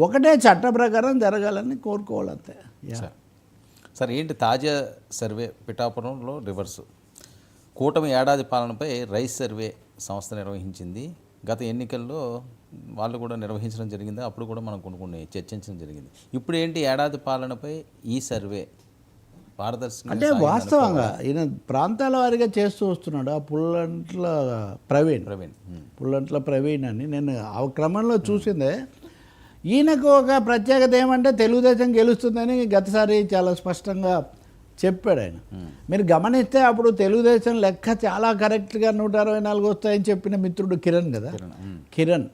ఒకటే చట్ట ప్రకారం జరగాలని కోరుకోవాలి అంతే. సార్ ఏంటి తాజా సర్వే పిఠాపురంలో రివర్సు కూటమి ఏడాది పాలనపై రైస్ సర్వే సంస్థ నిర్వహించింది. గత ఎన్నికల్లో వాళ్ళు కూడా నిర్వహించడం జరిగింది. అప్పుడు కూడా మనం కొన్ని చర్చించడం జరిగింది. ఇప్పుడు ఏంటి ఏడాది పాలనపై ఈ సర్వే పారదర్శకంగా అంటే వాస్తవంగా ఈయన ప్రాంతాల వారిగా చేస్తూ వస్తున్నాడు. ఆ పుల్లంట్ల ప్రవీణ్ అని నేను ఆ క్రమంలో చూసిందే. ఈయనకు ఒక ప్రత్యేకత ఏమంటే తెలుగుదేశం గెలుస్తుందని గతసారి చాలా స్పష్టంగా చెప్పాడు ఆయన. మీరు గమనిస్తే అప్పుడు తెలుగుదేశం లెక్క చాలా కరెక్ట్గా 164 వస్తాయని చెప్పిన మిత్రుడు కిరణ్ కదా, కిరణ్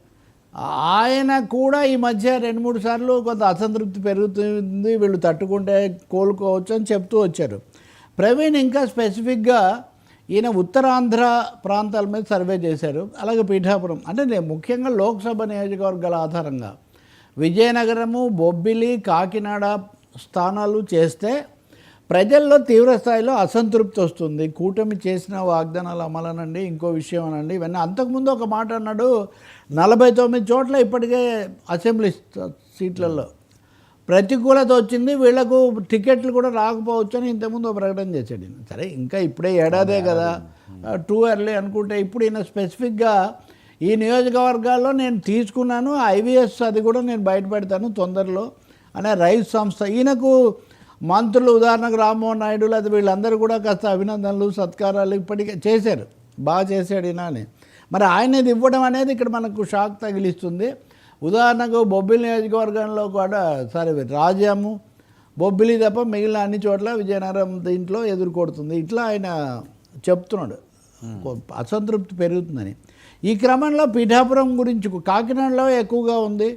ఆయన కూడా ఈ మధ్య 2-3 సార్లు కొంత అసంతృప్తి పెరుగుతుంది, వీళ్ళు తట్టుకుంటే కోలుకోవచ్చు అని చెప్తూ వచ్చారు. ప్రవీణ్ ఇంకా స్పెసిఫిక్గా ఈయన ఉత్తరాంధ్ర ప్రాంతాల మీద సర్వే చేశారు. అలాగే పిఠాపురం అంటే ముఖ్యంగా లోక్సభ నియోజకవర్గాల ఆధారంగా విజయనగరము, బొబ్బిలి, కాకినాడ స్థానాలు చేస్తే ప్రజల్లో తీవ్రస్థాయిలో అసంతృప్తి వస్తుంది. కూటమి చేసిన వాగ్దానాలు అమలనండి, ఇంకో విషయం అనండి, ఇవన్నీ. అంతకుముందు ఒక మాట అన్నాడు, 49 చోట్ల ఇప్పటికే అసెంబ్లీ సీట్లలో ప్రతికూలత వచ్చింది, వీళ్లకు టికెట్లు కూడా రాకపోవచ్చు అని ఇంతకుముందు ఒక ప్రకటన చేశాడు. సరే ఇంకా ఇప్పుడే ఏడాదే కదా, టూ ఎర్లీ అనుకుంటే ఇప్పుడు ఈయన స్పెసిఫిక్గా ఈ నియోజకవర్గాల్లో నేను తీసుకున్నాను, ఐవీఎస్ అది కూడా నేను బయటపెడతాను తొందరలో అనే రైతు సంస్థ. ఈయనకు మంత్రులు ఉదాహరణకు రామ్మోహన్ నాయుడు అది వీళ్ళందరూ కూడా కాస్త అభినందనలు సత్కారాలు ఇప్పటికే చేశారు, బాగా చేశాడు ఈయన అని. మరి ఆయనది ఇవ్వడం అనేది ఇక్కడ మనకు షాక్ తగిలిస్తుంది. ఉదాహరణకు బొబ్బిలి నియోజకవర్గంలో కూడా రాజ్యాము బొబ్బిలి తప్ప మిగిలిన అన్ని చోట్ల విజయనగరం దీంట్లో ఎదుర్కొడుతుంది. ఇట్లా ఆయన చెప్తున్నాడు, అసంతృప్తి పెరుగుతుందని. ఈ క్రమంలో పిఠాపురం గురించి కాకినాడలో ఎక్కువగా ఉంది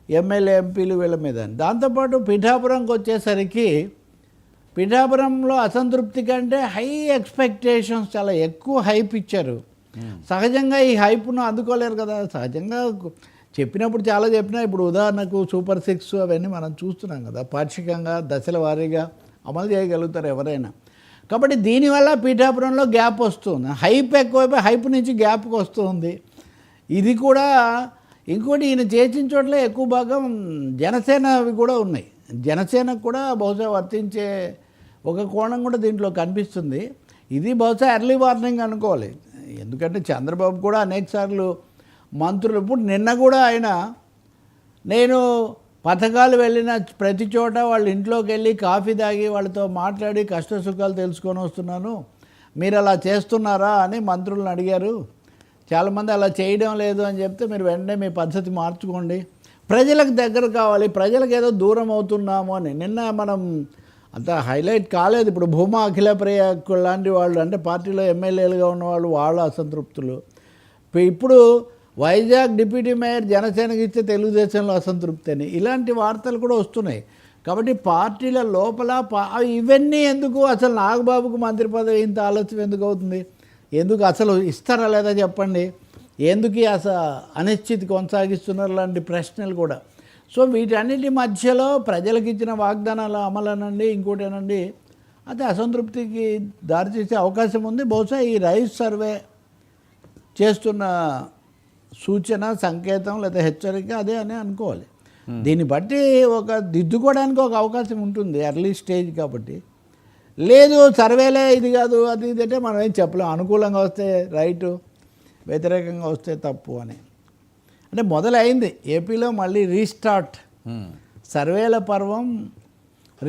ఎమ్మెల్యే ఎంపీలు వీళ్ళ మీద. దాంతోపాటు పిఠాపురంకి వచ్చేసరికి పిఠాపురంలో అసంతృప్తి కంటే హై ఎక్స్పెక్టేషన్స్, చాలా ఎక్కువ హైప్ ఇచ్చారు. సహజంగా ఈ హైప్ను అందుకోలేరు కదా. సహజంగా చెప్పినప్పుడు చాలా చెప్పినా, ఇప్పుడు ఉదాహరణకు సూపర్ 6 అవన్నీ మనం చూస్తున్నాం కదా, పాక్షికంగా దశల వారీగా అమలు చేయగలుగుతారు ఎవరైనా. కాబట్టి దీనివల్ల పిఠాపురంలో గ్యాప్ వస్తుంది, హైప్ ఎక్కువైపోయి హైప్ నుంచి గ్యాప్కి వస్తుంది. ఇది కూడా ఇంకోటి ఈయన చేసిన చోట్ల ఎక్కువ భాగం జనసేనవి కూడా ఉన్నాయి. జనసేనకు కూడా బహుశా వర్తించే ఒక కోణం కూడా దీంట్లో కనిపిస్తుంది. ఇది బహుశా ఎర్లీ వార్నింగ్ అనుకోవాలి. ఎందుకంటే చంద్రబాబు కూడా అనేకసార్లు మంత్రులు, ఇప్పుడు నిన్న కూడా ఆయన నేను పథకాలు వెళ్ళిన ప్రతి చోట వాళ్ళ ఇంట్లోకి వెళ్ళి కాఫీ తాగి వాళ్ళతో మాట్లాడి కష్ట సుఖాలు తెలుసుకొని వస్తున్నాను, మీరు అలా చేస్తున్నారా అని మంత్రులను అడిగారు. చాలామంది అలా చేయడం లేదు అని చెప్తే మీరు వెంటనే మీ పద్ధతి మార్చుకోండి, ప్రజలకు దగ్గర కావాలి, ప్రజలకు ఏదో దూరం అవుతున్నాము అని. నిన్న మనం అంత హైలైట్ కాలేదు. ఇప్పుడు భూమా అఖిలప్రియ లాంటి వాళ్ళు, అంటే పార్టీలో ఎమ్మెల్యేలుగా ఉన్నవాళ్ళు, వాళ్ళ అసంతృప్తులు. ఇప్పుడు వైజాగ్ డిప్యూటీ మేయర్ జనసేనకి ఇస్తే తెలుగుదేశంలో అసంతృప్తి అని ఇలాంటి వార్తలు కూడా వస్తున్నాయి. కాబట్టి పార్టీల లోపల ఇవన్నీ ఎందుకు, అసలు నాగబాబుకు మంత్రి పదవి ఇంత ఆలస్యం ఎందుకు అవుతుంది, ఎందుకు అసలు ఇస్తారా లేదా చెప్పండి, ఎందుకు అసలు అనిశ్చితి కొనసాగిస్తున్నారు లాంటి ప్రశ్నలు కూడా. సో వీటన్నిటి మధ్యలో ప్రజలకు ఇచ్చిన వాగ్దానాల అమలనండి, ఇంకోటేనండి, అది అసంతృప్తికి దారితీసే అవకాశం ఉంది. బహుశా ఈ రైస్ సర్వే చేస్తున్న సూచన, సంకేతం లేదా హెచ్చరిక అదే అని అనుకోవాలి. దీన్ని బట్టి ఒక దిద్దుకోవడానికి ఒక అవకాశం ఉంటుంది ఎర్లీ స్టేజ్ కాబట్టి. లేదు సర్వేలే ఇది కాదు అది ఇది అంటే మనం ఏం చెప్పలేం, అనుకూలంగా వస్తే రైటు, వ్యతిరేకంగా వస్తే తప్పు అని. అంటే మొదలైంది ఏపీలో మళ్ళీ రీస్టార్ట్, సర్వేల పర్వం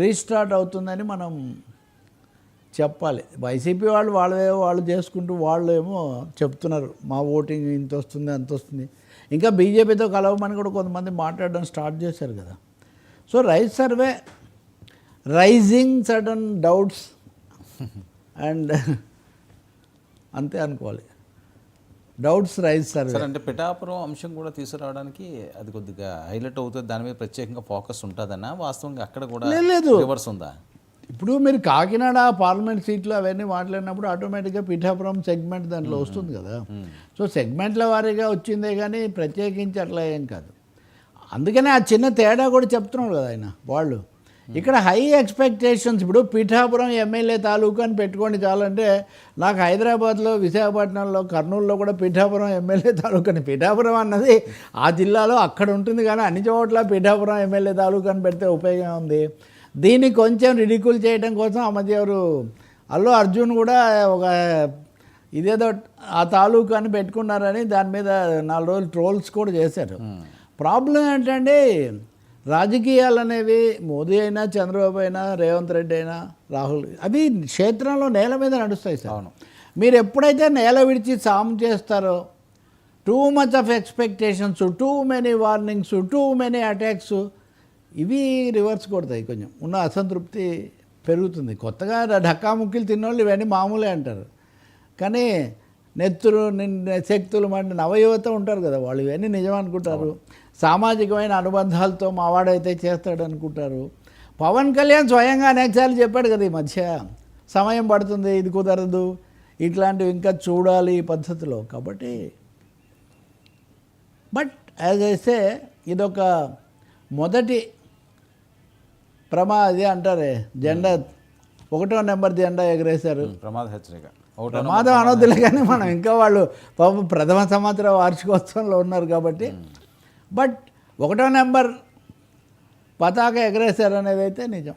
రీస్టార్ట్ అవుతుందని మనం చెప్పాలి. వైసీపీ వాళ్ళు చేసుకుంటూ వాళ్ళు ఏమో చెప్తున్నారు మా ఓటింగ్ ఇంత వస్తుంది అంత వస్తుంది, ఇంకా బీజేపీతో కలవమని కూడా కొంతమంది మాట్లాడడం స్టార్ట్ చేశారు కదా. So rice survey rising sudden doubts and అంతే అనుకోవాలి, డౌట్స్ రైజ్ సర్వే. సార్ అంటే పిఠాపురం అంశం కూడా తీసుకురావడానికి అది కొద్దిగా హైలైట్ అవుతుంది, దాని మీద ప్రత్యేకంగా ఫోకస్ ఉంటుందన్నా, వాస్తవంగా అక్కడ కూడా లేదు రివర్స్ ఉందా? ఇప్పుడు మీరు కాకినాడ పార్లమెంట్ సీట్లు అవన్నీ మాట్లాడినప్పుడు ఆటోమేటిక్గా పిఠాపురం సెగ్మెంట్ దాంట్లో వస్తుంది కదా. సో సెగ్మెంట్ల వారీగా వచ్చిందే కానీ ప్రత్యేకించి అట్లా ఏం కాదు. అందుకనే ఆ చిన్న తేడా కూడా చెప్తున్నారు కదా ఆయన వాళ్ళు. ఇక్కడ హై ఎక్స్పెక్టేషన్స్. ఇప్పుడు పిఠాపురం ఎమ్మెల్యే తాలూకా అని పెట్టుకోండి చాలంటే, నాకు హైదరాబాద్లో, విశాఖపట్నంలో, కర్నూలులో కూడా పిఠాపురం ఎమ్మెల్యే తాలూకా అని, పిఠాపురం అన్నది ఆ జిల్లాలో అక్కడ ఉంటుంది, కానీ అన్ని చోట్ల పిఠాపురం ఎమ్మెల్యే తాలూకా అని పెడితే ఉపయోగం ఉంది. దీన్ని కొంచెం రిడిక్యూల్ చేయడం కోసం ఆ మధ్య ఎవరు అల్లు అర్జున్ కూడా ఒక ఇదేదో ఆ తాలూకా అని పెట్టుకున్నారని దాని మీద 4 రోజులు ట్రోల్స్ కూడా చేశారు. ప్రాబ్లం ఏంటంటే, రాజకీయాలు అనేవి మోదీ అయినా, చంద్రబాబు అయినా, రేవంత్ రెడ్డి అయినా, రాహుల్, అవి క్షేత్రంలో నేల మీద నడుస్తాయి సార్. మీరు ఎప్పుడైతే నేల విడిచి సాము చేస్తారో, too much of expectations, too many warnings, too many attacks, ఇవి రివర్స్ కొడతాయి. కొంచెం ఉన్న అసంతృప్తి పెరుగుతుంది. కొత్తగా ఢక్కాముక్కీలు తిన్నోళ్ళు ఇవన్నీ మామూలే అంటారు, కానీ నెత్తురు శక్తులు మండి నవయువత ఉంటారు కదా, వాళ్ళు ఇవన్నీ నిజం అనుకుంటారు. సామాజికమైన అనుబంధాలతో మావాడైతే చేస్తాడు అనుకుంటారు. పవన్ కళ్యాణ్ స్వయంగా అనేకసార్లు చెప్పాడు కదా ఈ మధ్య, సమయం పడుతుంది, ఇది కుదరదు, ఇట్లాంటివి ఇంకా చూడాలి ఈ పద్ధతిలో. కాబట్టి బట్ యాజ్ అయితే ఇదొక మొదటి ప్రమాది అంటారే, జెండా 1వ నెంబర్ జెండా ఎగరేశారు. ప్రమాద హెచ్చరిక, ప్రమాదం అనొద్దులే, కానీ మనం ఇంకా వాళ్ళు పాపం ప్రథమ సంవత్సర వార్షికోత్సవంలో ఉన్నారు కాబట్టి. బట్ 1వ నెంబర్ పతాక ఎగరేశారు అనేది అయితే నిజం.